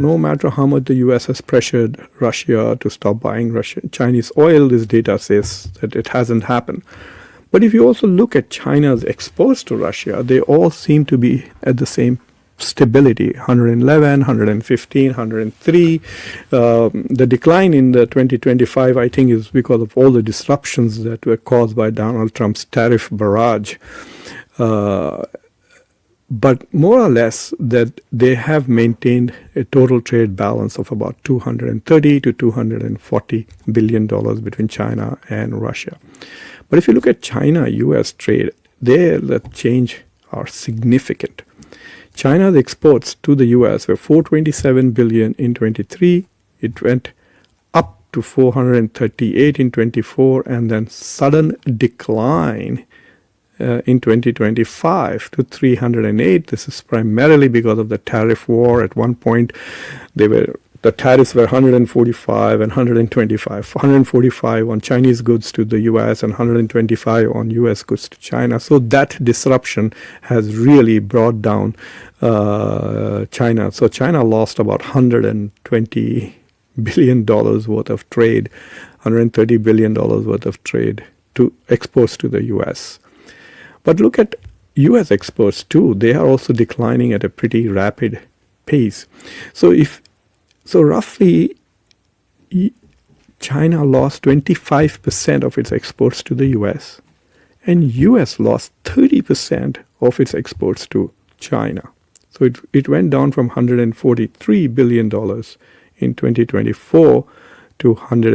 No matter how much the US has pressured Russia to stop buying Chinese oil, this data says that it hasn't happened. But if you also look at China's exports to Russia, they all seem to be at the same stability, 111, 115, 103. The decline in the 2025, I think, is because of all the disruptions that were caused by Donald Trump's tariff barrage. But more or less that they have maintained a total trade balance of about $230 to $240 billion between China and Russia. But if you look at China-US trade, there the change are significant. China's exports to the US were $427 billion in 23. It went up to $438 in 24, and then sudden decline in 2025 to 308. This is primarily because of the tariff war. At one point, the tariffs were 145 and 125. 145 on Chinese goods to the US and 125 on US goods to China. So that disruption has really brought down China. So China lost about $120 billion worth of trade, $130 billion worth of trade to exports to the US. But look at US exports too. They are also declining at a pretty rapid pace. So roughly China lost 25% of its exports to the US, and US lost 30% of its exports to China. So it went down from $143 billion in 2024 to